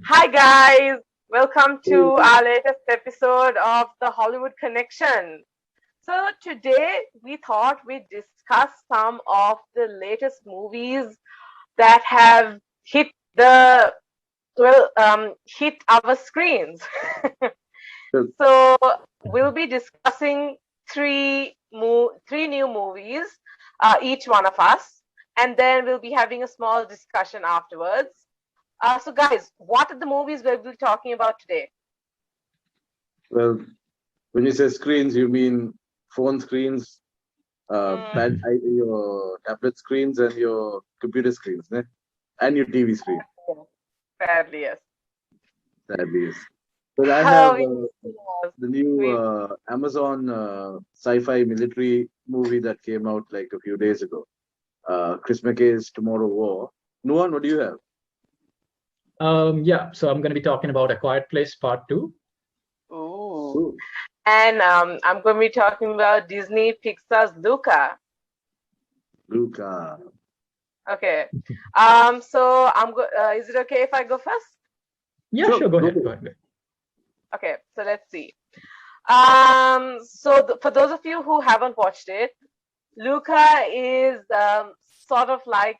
Hi, guys. Welcome to our latest episode of the Hollywood Connection. So, today we thought we'd discuss some of the latest movies that have hit the hit our screens. Well, So, we'll be discussing three new movies, each one of us, and then we'll be having a small discussion afterwards. So, guys, what are the movies we'll be talking about today? well, when you say screens, you mean phone screens, Mm, your tablet screens, and your computer screens, ne? And your TV screen. yeah, sadly, yes. That is. But I have Oh, yes. the new We, Amazon sci-fi military movie that came out like a few days ago. Chris McKay's Tomorrow War. Nuan, what do you have? Yeah, so I'm going to be talking about A Quiet Place Part 2. ooh. Ooh, And I'm going to be talking about Disney Pixar's Luca. Luca. Okay. So is it okay if I go first? Yeah, Sure, sure, go go ahead, for go it. ahead. Okay, so let's see. For those of you who haven't watched it, Luca is sort of like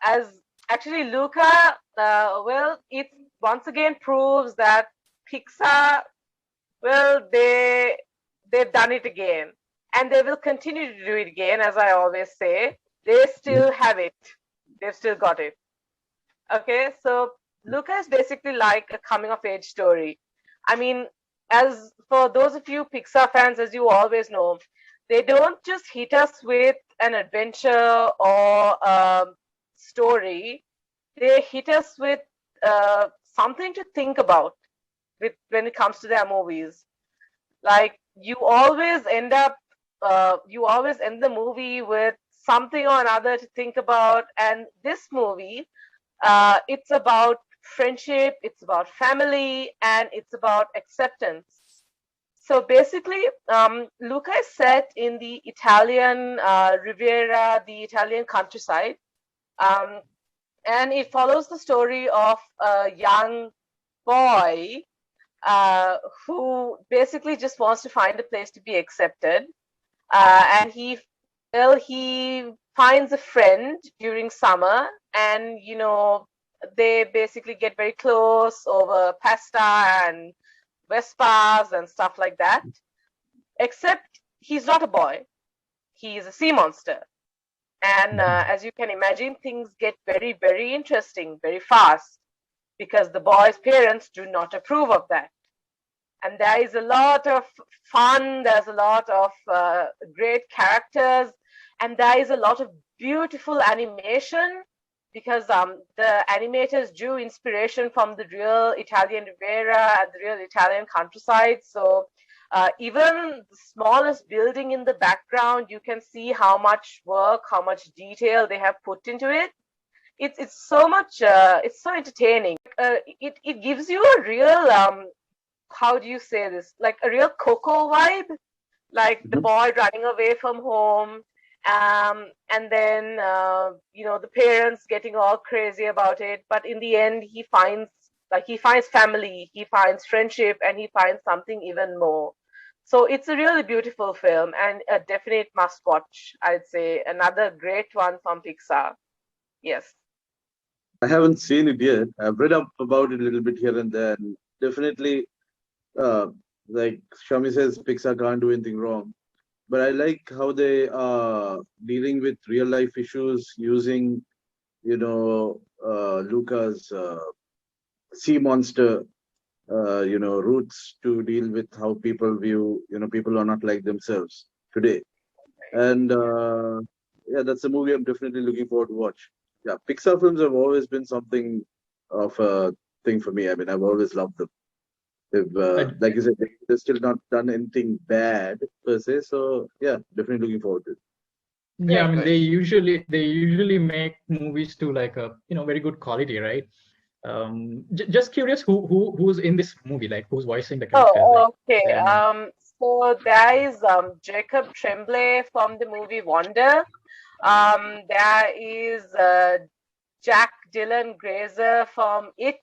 as actually Luca. Well, it once again proves that Pixar. Well, they've done it again, and they will continue to do it again. As I always say, they still have it. They've still got it. Okay, so Luca is basically like a coming of age story. I mean, as for those of you Pixar fans, as you always know, they don't just hit us with an adventure or a story. They hit us with something to think about with when it comes to their movies. Like you always end the movie with something or another to think about. And this movie, it's about friendship, it's about family, and it's about acceptance. So basically, Luca is set in the Italian Riviera, the Italian countryside, um, and it follows the story of a young boy uh, who basically just wants to find a place to be accepted. And he finds a friend during summer, and they basically get very close over pasta and Vespas and stuff like that. Except he's not a boy; he is a sea monster. And Mhm. as you can imagine, things get very, very interesting very fast because the boy's parents do not approve of that. And there is a lot of fun, there's a lot of great characters, and there is a lot of beautiful animation because the animators drew inspiration from the real Italian Riviera and the real Italian countryside. So even the smallest building in the background, you can see how much work, how much detail they have put into it. It's so much, it's so entertaining. It gives you a real how do you say this? Like a real Coco vibe, like the Mhm. boy running away from home, and then the parents getting all crazy about it. But in the end, he finds family, he finds friendship, and he finds something even more. So it's a really beautiful film and a definite must watch. I'd say another great one from Pixar. Yes. I haven't seen it yet. I've read up about it a little bit here and there. And definitely, uh, like Shami says, Pixar can't do anything wrong. But I like how they are dealing with real life issues using, Luca's sea monster, roots to deal with how people view, people are not like themselves today. And yeah, that's a movie I'm definitely looking forward to watch. Yeah, Pixar films have always been something of a thing for me. I mean, I've always loved them. They've, I, like you said, they've still not done anything bad per se. So yeah, definitely looking forward to it. yeah, I Very mean good. they usually make movies to like a very good quality, right? Just curious, who's in this movie? Like who's voicing the characters? Like, Oh, okay. and So there is Jacob Tremblay from the movie Wonder. There is Jack Dylan Grazer from It.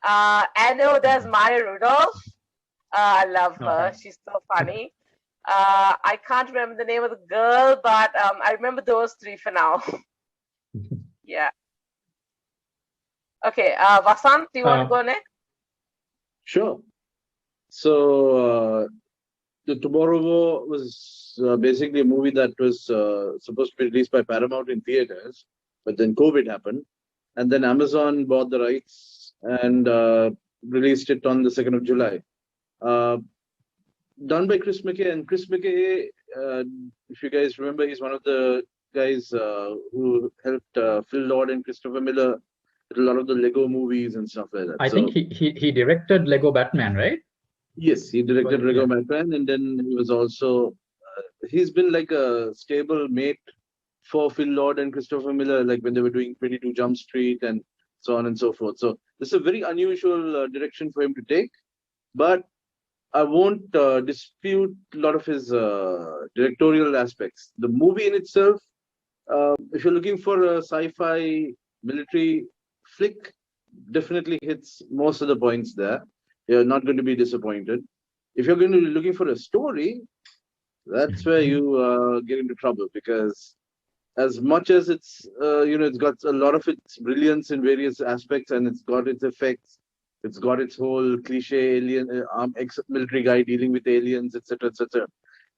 I know there's Maya Rudolph. I love her. Okay. She's so funny. I can't remember the name of the girl, but I remember those three for now. Yeah. Okay. Vasant, do you want to go next? Sure. So, The Tomorrow War was basically a movie that was supposed to be released by Paramount in theaters, but then COVID happened, and then Amazon bought the rights and released it on the 2nd of July. Done by Chris McKay, and Chris McKay, if you guys remember, he's one of the guys who helped Phil Lord and Christopher Miller with a lot of the Lego movies and stuff like that. I think he directed Lego Batman, right? Yes, he directed Lego Batman, and then he was also he's been like a stable mate for Phil Lord and Christopher Miller, like when they were doing 22 Jump Street and so on and so forth. So this is a very unusual direction for him to take, but I won't dispute a lot of his directorial aspects. The movie in itself, if you're looking for a sci-fi military flick, definitely hits most of the points there. You're not going to be disappointed. If you're going to be looking for a story, that's where you get into trouble, because as much as it's it's got a lot of its brilliance in various aspects, and it's got its effects, it's got its whole cliche alien ex-military guy dealing with aliens, etc., etc.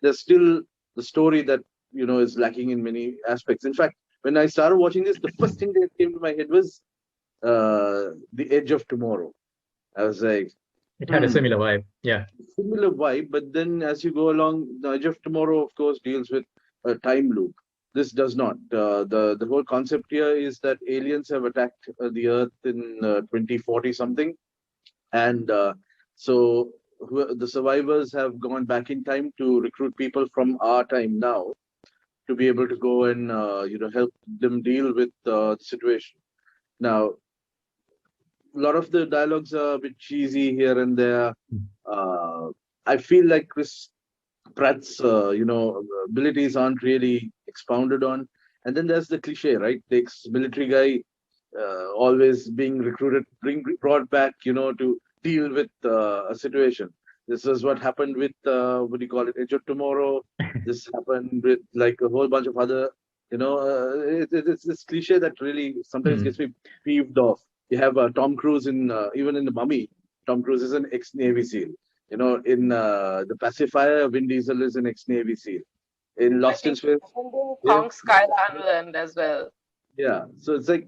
There's still the story that is lacking in many aspects. In fact, when I started watching this, the first thing that came to my head was The Edge of Tomorrow. I was like, it had a similar vibe. Yeah. Similar vibe, but then as you go along, The Edge of Tomorrow, of course, deals with a time loop. This does not. The whole concept here is that aliens have attacked the Earth in 2040 something, and so the survivors have gone back in time to recruit people from our time now to be able to go and help them deal with the situation. Now, a lot of the dialogues are a bit cheesy here and there. I feel like Chris Pratt's abilities aren't really expounded on. And then there's the cliche, right? The ex-military guy always being recruited, brought back, to deal with a situation. This is what happened with what do you call it, Edge of Tomorrow. This happened with like a whole bunch of other, it's this cliche that really sometimes gets me peeved off. You have Tom Cruise in even in The Mummy. Tom Cruise is an ex-Navy SEAL. In The Pacifier, Vin Diesel is an ex-Navy SEAL. In Lost in Space, Kong Skyland as well. Yeah, so it's like,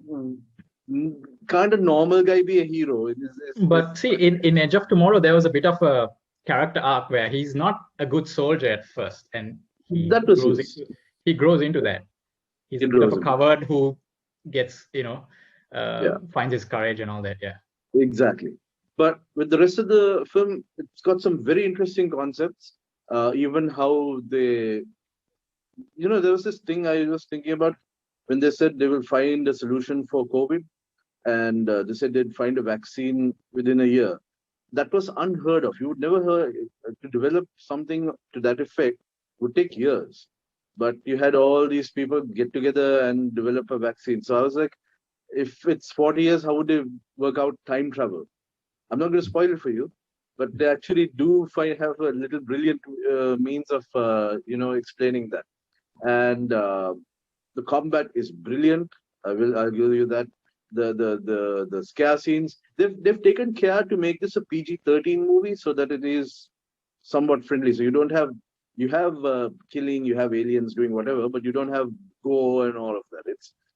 can't a normal guy be a hero? But see, in Edge of Tomorrow, there was a bit of a character arc where he's not a good soldier at first, and he grows into that. He's a bit of a coward who gets, finds his courage and all that. Yeah, exactly. But with the rest of the film, it's got some very interesting concepts. Even how they, there was this thing I was thinking about when they said they will find a solution for COVID, and they said they'd find a vaccine within a year. That was unheard of. You would never heard to develop something to that effect would take years. But you had all these people get together and develop a vaccine. So I was like, if it's 40 years, how would they work out time travel? I'm not going to spoil it for you, but they actually do have a little brilliant means of explaining that. And the combat is brilliant. I'll give you that. The scare scenes, they've taken care to make this a PG-13 movie so that it is somewhat friendly. So you have killing, you have aliens doing whatever, but you don't have gore and all of that.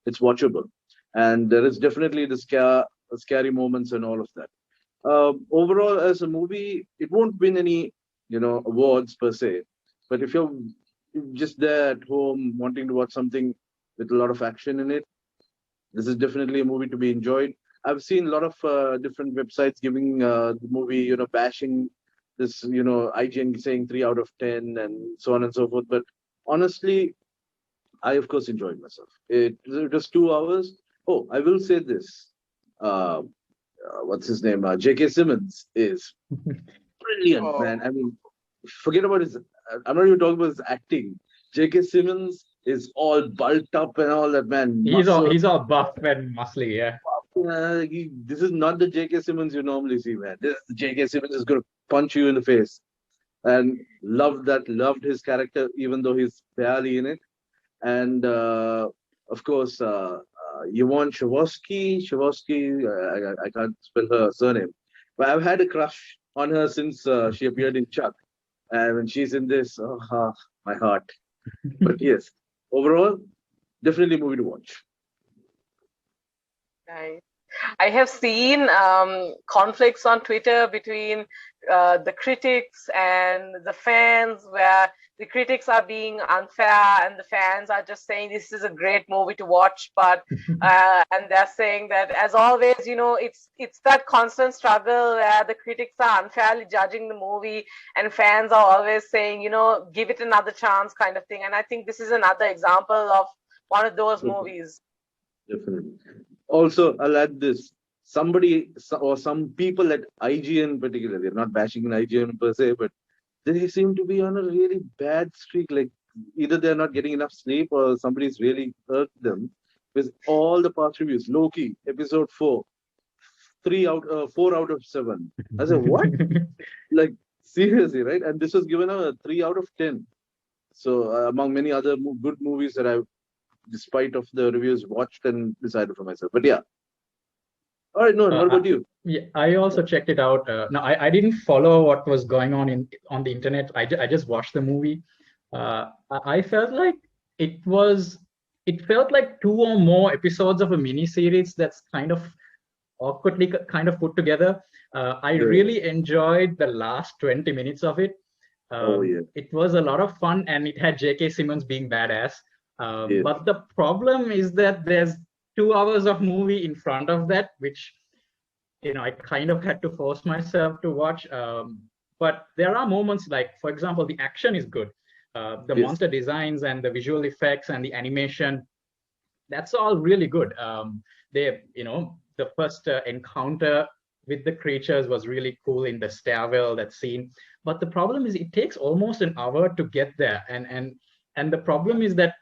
It's watchable, and there is definitely the scary moments and all of that. Overall, as a movie, it won't win any awards per se, but if you're just there at home wanting to watch something with a lot of action in it, this is definitely a movie to be enjoyed. I've seen a lot of different websites giving the movie, bashing this, IGN saying 3 out of 10 and so on and so forth. But honestly, I of course enjoyed myself. It was 2 hours. Oh, I will say this. What's his name? J.K. Simmons is brilliant, man. I mean, forget about his. I'm not even talking about his acting. J.K. Simmons is all bulked up and all that, man. He's all buff and muscly, yeah. This is not the J.K. Simmons you normally see, man. J.K. Simmons is going to punch you in the face. And loved his character, even though he's barely in it. And of course, Yvonne Shavosky, I can't spell her surname, but I've had a crush on her since she appeared in Chuck. And when she's in this, my heart. But yes, overall, definitely a movie to watch. Nice. I have seen conflicts on Twitter between the critics and the fans, where the critics are being unfair and the fans are just saying this is a great movie to watch, but and they're saying that, as always, it's that constant struggle where the critics are unfairly judging the movie and fans are always saying, give it another chance, kind of thing. And I think this is another example of one of those movies. Definitely. Also, I'll add this. Somebody or some people at IGN particularly, they're not bashing in IGN per se, but they seem to be on a really bad streak. Like either they're not getting enough sleep or somebody's really hurt them. With all the past reviews, Loki, episode 4, 4 out of 7. I said, what? Like seriously, right? And this was given a 3 out of 10. So among many other good movies that I've, despite of the reviews, watched and decided for myself. But yeah. All right, no. What about you? Yeah, I also checked it out. No, I didn't follow what was going on on the internet. I just watched the movie. I felt like it felt like 2 or more episodes of a mini series that's kind of awkwardly kind of put together. I really enjoyed the last 20 minutes of it. It was a lot of fun, and it had J.K. Simmons being badass. But the problem is that there's 2 hours of movie in front of that, which I kind of had to force myself to watch. But there are moments like, for example, the action is good. The monster designs and the visual effects and the animation, that's all really good. The first encounter with the creatures was really cool in the stairwell, that scene. But the problem is it takes almost an hour to get there. And the problem is that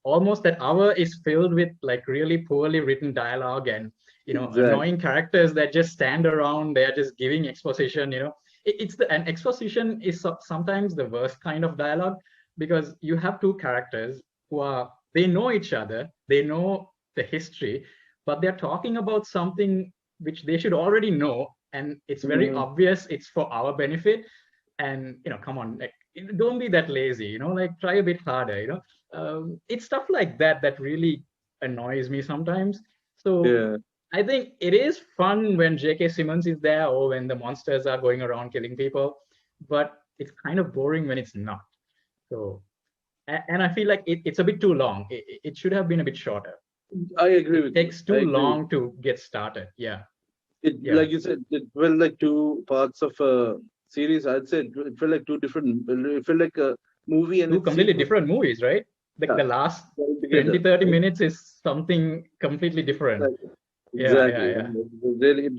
almost that hour is filled with like really poorly written dialogue and annoying characters that just stand around. They're just giving exposition. And exposition is sometimes the worst kind of dialogue, because you have 2 characters they know each other, they know the history, but they're talking about something which they should already know, and it's very obvious it's for our benefit. And come on, like, don't be that lazy, like try a bit harder. It's stuff like that that really annoys me sometimes. So I think it is fun when J.K. Simmons is there or when the monsters are going around killing people, but it's kind of boring when it's not. So, and I feel like it's a bit too long. It should have been a bit shorter. I agree with you. It takes too long to get started. Yeah. Like you said, it felt like 2 parts of a series. I'd say it felt like 2 different. It felt like a movie and 2 completely different movies, right? Like the last 20, 30 minutes is something completely different. Exactly. Really,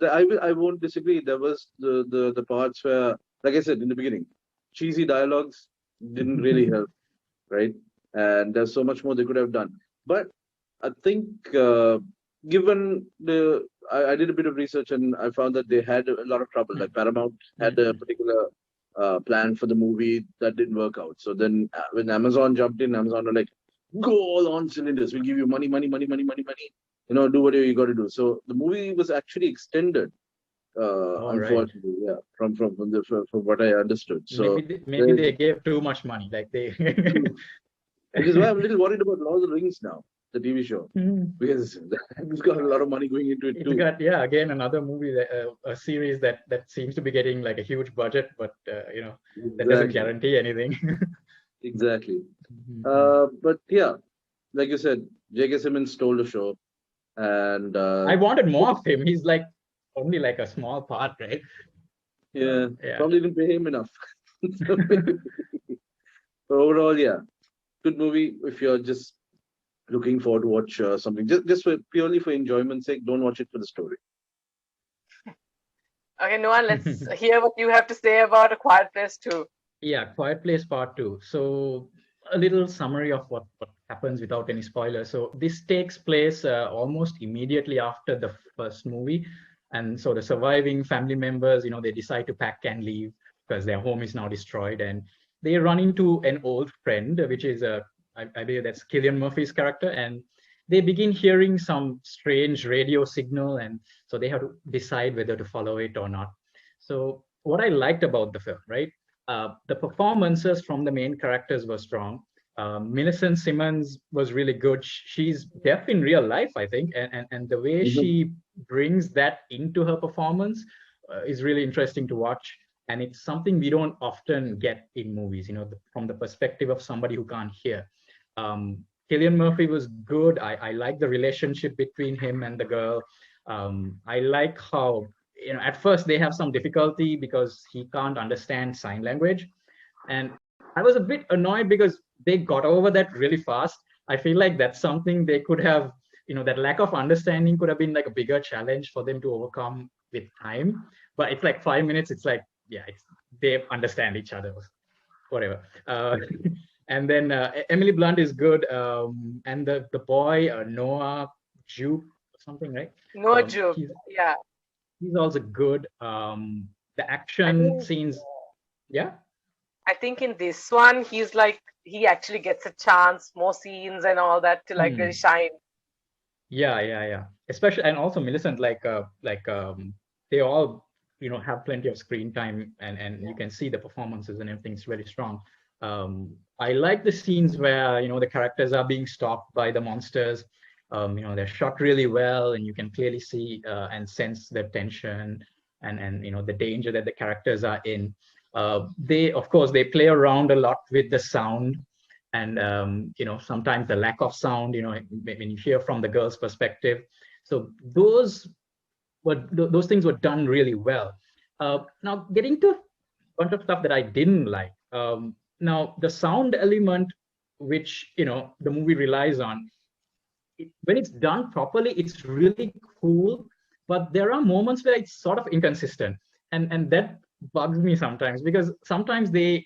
I won't disagree. There was the parts where, like I said in the beginning, cheesy dialogues didn't really help, right? And there's so much more they could have done. But I think, given I did a bit of research and I found that they had a lot of trouble. Like Paramount had a particular plan for the movie that didn't work out. So then when Amazon jumped in, Amazon were like, go all on cylinders. We'll give you money. Do whatever you got to do. So the movie was actually extended, unfortunately, from what I understood. So maybe they gave too much money, like they. Which is why I'm a little worried about Lord of the Rings now, the TV show, because it's got a lot of money going into it too. It's got again another movie a series that seems to be getting like a huge budget, but that doesn't guarantee anything. Exactly. But yeah, like you said, J.K. Simmons stole the show. And I wanted more of him. He's like only like a small part, right? Probably didn't pay him enough. Overall, good movie. If you're just looking forward to watch something, just purely for enjoyment's sake, don't watch it for the story. Okay, Noah, let's hear what you have to say about A Quiet Place 2. Yeah, Quiet Place Part 2. So a little summary of what happens without any spoilers. So this takes place almost immediately after the first movie. And so the surviving family members, they decide to pack and leave because their home is now destroyed. And they run into an old friend, which is, I believe that's Kylian Murphy's character. And they begin hearing some strange radio signal. And so they have to decide whether to follow it or not. So what I liked about the film, right? The performances from the main characters were strong. Millicent Simmons was really good. She's deaf in real life, I think, and the way she brings that into her performance is really interesting to watch. And it's something we don't often get in movies, from the perspective of somebody who can't hear. Kylian Murphy was good. I like the relationship between him and the girl. I like how, at first they have some difficulty because he can't understand sign language. And I was a bit annoyed because they got over that really fast. I feel like that's something they could have, that lack of understanding could have been like a bigger challenge for them to overcome with time. But it's like 5 minutes. It's like, yeah, they understand each other, whatever. And then Emily Blunt is good. And the boy, Noah Jupe, something, right? Noah Jupe, yeah. He's also good. The action scenes, yeah. I think in this one, he actually gets a chance, more scenes and all that to like really shine. Yeah. Especially, and also Millicent, they all, have plenty of screen time, and you can see the performances and everything's very strong. I like the scenes where, the characters are being stalked by the monsters. They're shot really well, and you can clearly see and sense the tension and the danger that the characters are in. They, of course, they play around a lot with the sound, and sometimes the lack of sound, when you hear from the girl's perspective. So those things were done really well. Now getting to a bunch of stuff that I didn't like. Now the sound element, which the movie relies on, when it's done properly, it's really cool. But there are moments where it's sort of inconsistent, and that bugs me sometimes, because sometimes they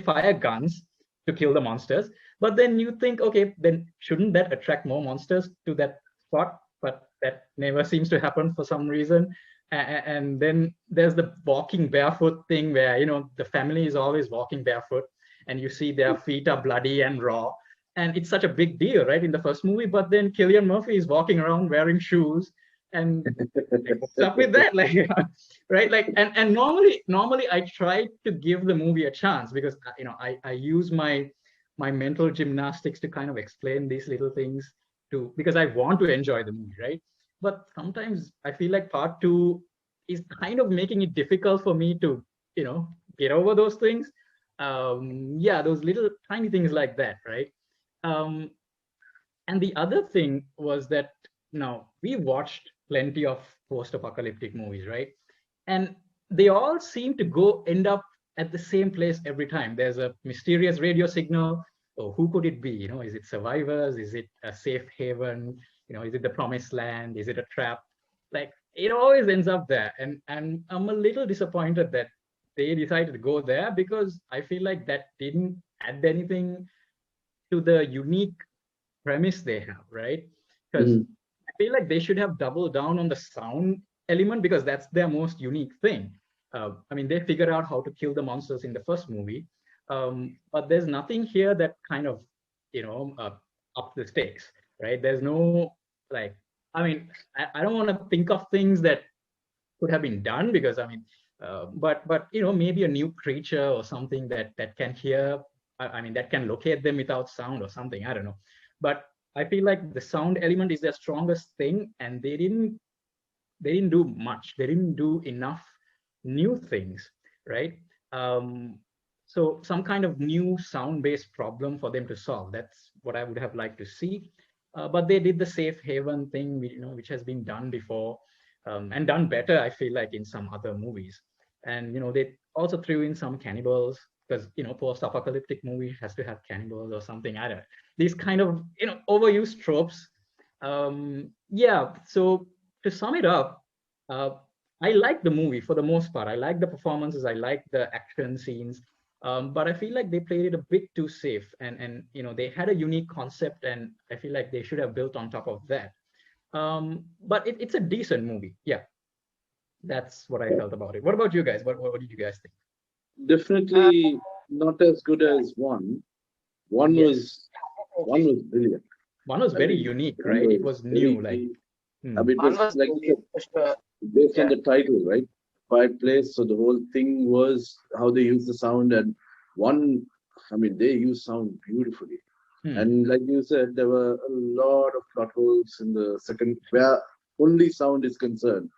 fire guns to kill the monsters, but then you think, okay, then shouldn't that attract more monsters to that spot? But that never seems to happen for some reason. And then there's the walking barefoot thing where the family is always walking barefoot, and you see their feet are bloody and raw, and it's such a big deal, right, in the first movie. But then Kylian Murphy is walking around wearing shoes, and what's up with that, right? And normally I try to give the movie a chance, because I use my mental gymnastics to kind of explain these little things because I want to enjoy the movie, right? But sometimes I feel like part two is kind of making it difficult for me to get over those things. Those little tiny things like that, right? And the other thing was that now we watched plenty of post-apocalyptic movies, right? And they all seem to end up at the same place every time. There's a mysterious radio signal. Oh, who could it be? Is it survivors? Is it a safe haven? Is it the promised land? Is it a trap? Like, it always ends up there. And I'm a little disappointed that they decided to go there, because I feel like that didn't add anything to the unique premise they have, right? Because I feel like they should have doubled down on the sound element, because that's their most unique thing. They figured out how to kill the monsters in the first movie, but there's nothing here that kind of up the stakes, right? There's no I don't want to think of things that could have been done, because but maybe a new creature or something that can hear, that can locate them without sound or something, I don't know. But I feel like the sound element is their strongest thing, and they didn't do much. They didn't do enough new things, right? So some kind of new sound-based problem for them to solve. That's what I would have liked to see. But they did the safe haven thing, which has been done before, and done better, I feel like, in some other movies. And they also threw in some cannibals, because post-apocalyptic movie has to have cannibals or something. I don't know. These kind of overused tropes. So to sum it up, I like the movie for the most part. I like the performances. I like the action scenes. But I feel like they played it a bit too safe, and they had a unique concept, and I feel like they should have built on top of that. But it's a decent movie. Yeah, that's what I felt about it. What about you guys? What did you guys think? Uh, Definitely not as good as one. One Yes, was one was brilliant. one was I very mean, unique, one right? It was was new. very. Like, I mean, it one was was like you said, brilliant for sure. based on Yeah. the title, right? Quiet Place. So the whole thing was how they use the sound, and one. I mean, they use sound beautifully. hmm, And like you said, there were a lot of plot holes in the second where only sound is concerned.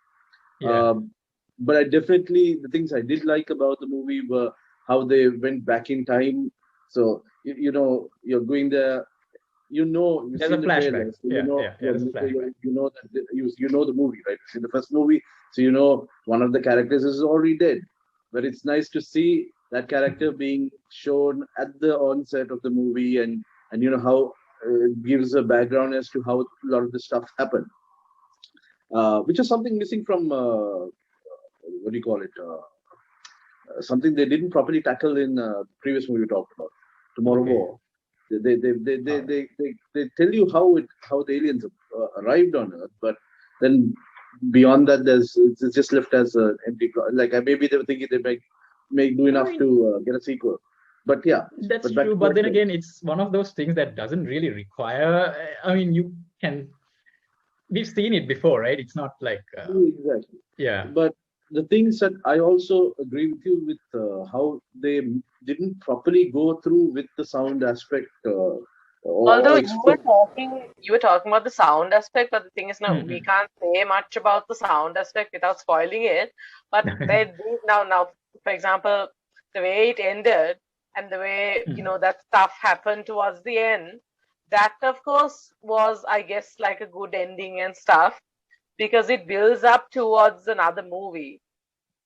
yeah, Um, but I definitely the things I did like about the movie were how they went back in time. So you're going there. You've there's a seen the flashback. trailer, so Yeah, there's a flashback. you know that you know the movie, right? You've seen the first movie, so you know one of the characters is already dead. But it's nice to see that character being shown at the onset of the movie, and how it gives a background as to how a lot of the stuff happened, which is something missing from what do you call it? Something they didn't properly tackle in the previous movie we talked about, Tomorrow Okay. War. All right. They tell you how the aliens arrived on Earth, but then beyond that, it's just left as an empty plot. Like maybe they were thinking they may do I enough mean, to get a sequel, but yeah. that's But back true. to But Quiet then Place. again, it's one of those things that doesn't really require. I mean, you can. We've seen it before, right? It's not like, Exactly. yeah, But the things that I also agree with you with how they didn't properly go through with the sound aspect Although or explain. you were talking about the sound aspect, but the thing is, now we hmm, can't say much about the sound aspect without spoiling it. But they did now, for example, the way it ended and the way hmm, that stuff happened towards the end, that of course was, I guess, like a good ending and stuff because it builds up towards another movie.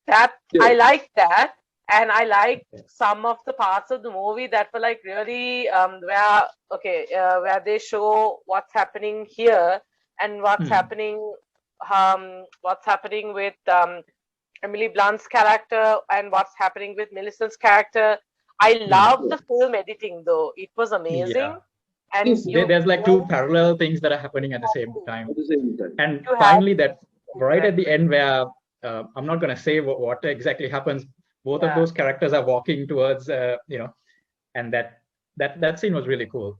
That I Yes. like that, and I liked some of the parts of the movie that were like really where they show what's happening here and hmm, what's happening with Emily Blunt's character and what's happening with Millicent's character. I hmm. love the film editing though; it was Yeah. amazing, and Yes, There's like two parallel things that are happening at the same time. at the same time. And you have finally, that right at correct, the end, where I'm not going to say what exactly happens, both of yeah. those characters are walking towards, and that scene was really cool.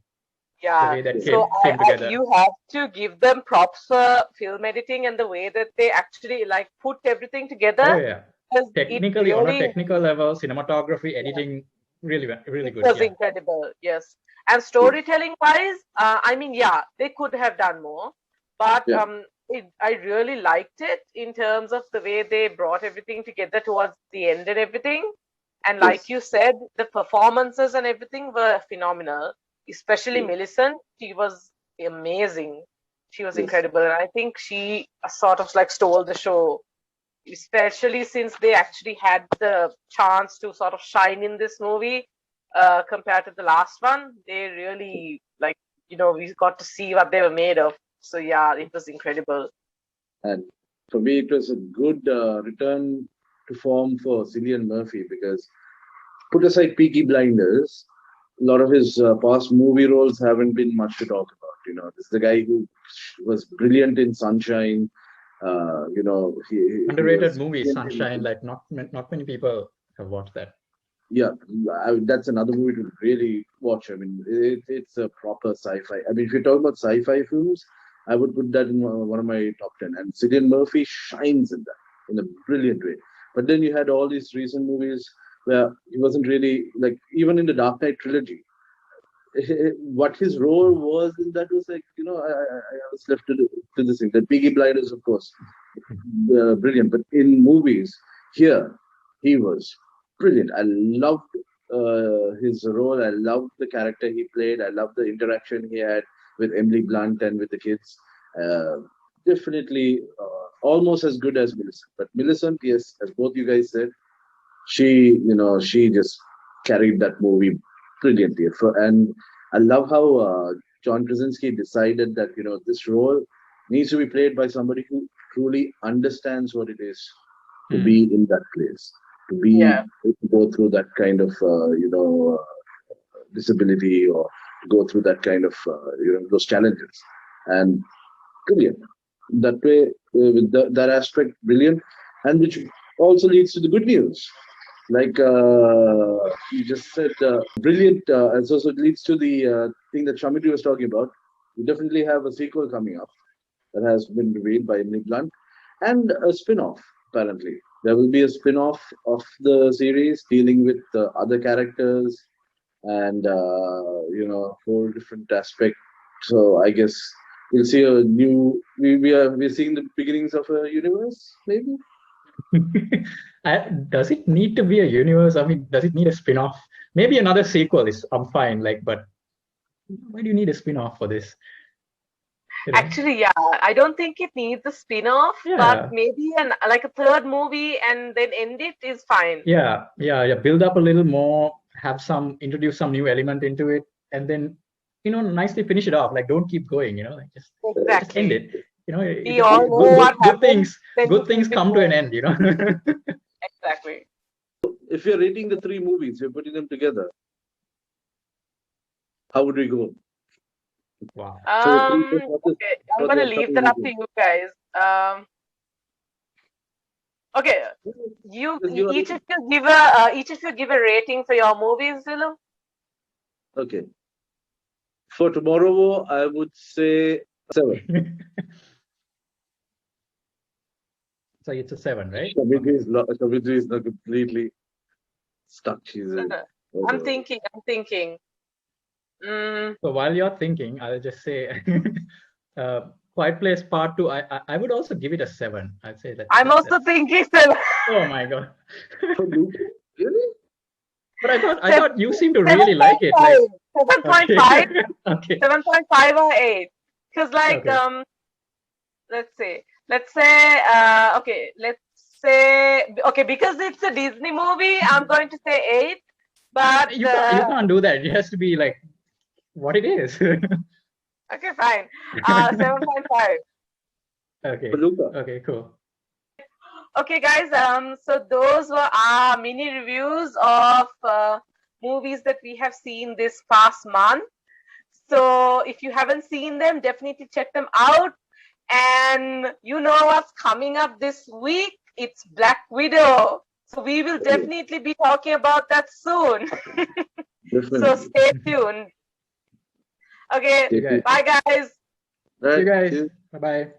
The Yeah, way that Yes. so came together. you have to give them props for film editing and the way that they actually like put everything Oh together yeah, because it technically on a really technical level, cinematography, editing, really it good. was Yeah. incredible. Yes, and Yes. storytelling wise, I mean, yeah, they could have done more, but Yeah. I really liked it in terms of the way they brought everything together towards the end and everything. And like Yes. you said, the performances and everything were phenomenal, especially Yes. Millicent. She was amazing. She was Yes. incredible. And I think she sort of like stole the show, especially since they actually had the chance to sort of shine in this movie compared to the last one. They really, like, we got to see what they were made of. So, yeah, it was incredible. And for me, it was a good return to form for Cillian Murphy because put aside Peaky Blinders, a lot of his past movie roles haven't been much to talk about. This is the guy who was brilliant in Sunshine. He Underrated was movie, brilliant Sunshine. in. Like not many people have watched that. Yeah, that's another movie to really watch. I mean, it's a proper sci-fi. I mean, if you talk about sci-fi films, I would put that in one of my top 10. And Cillian Murphy shines in that in a brilliant way. But then you had all these recent movies where he wasn't really like, even in the Dark Knight trilogy, what his role was in that was like, I was left to this thing. The Peaky Blinders, of course, brilliant. But in movies, here, he was brilliant. I loved his role. I loved the character he played. I loved the interaction he had with Emily Blunt and with the kids. Uh, Definitely almost as good as Millicent. But Millicent, yes, as both you guys said, she just carried that movie brilliantly. And I love how John Krasinski decided that this role needs to be played by somebody who truly understands what it is to Hmm. be in that place. to be to go through that kind of disability, or go through that kind of those challenges. And brilliant that way, with that aspect, brilliant. And which also leads to the good news, like you just said, brilliant. And so it leads to the thing that Shamiti was talking about. We definitely have a sequel coming up that has been revealed by Emily Blunt, and a spin-off. Apparently there will be a spin-off of the series dealing with other characters, and whole different aspect. So I guess we'll see a new. We're seeing the beginnings of a universe, maybe. Does it need to be a universe? I mean, does it need a spin-off? Maybe another sequel is. I'm fine. But why do you need a spin-off for this? Actually, yeah, I don't think it needs a spin-off, but maybe like a third movie and then end it is fine. Yeah. Build up a little more, introduce some new element into it, and then nicely finish it off. Like, don't keep going. Just end it. We all know what happens. Good things come to an end. Exactly. If you're rating the three movies, you're putting them together, how would we go? Wow. Okay, I'm gonna leave that up to you guys. Okay, each of you give a rating for your movies, Zulu. Okay. For Tomorrow, I would say 7. So it's a 7, right? Savitri is not completely stuck. She's I'm thinking. So while you're thinking, I'll just say, Quiet Place Part 2. I would also give it a 7. I'd say that. I'm also thinking 7. Oh my god! Really? But I thought you seem to really like it. 7.5. Okay. 7.5 or 8. Because let's say because it's a Disney movie, I'm going to say 8. But you can't do that. It has to be like what it is. Okay, fine. 7.5. Okay, cool. Okay, guys. So those were our mini reviews of movies that we have seen this past month. So if you haven't seen them, definitely check them out. And you know what's coming up this week? It's Black Widow. So we will definitely be talking about that soon. So stay tuned. Okay, bye guys. See you guys. Bye-bye.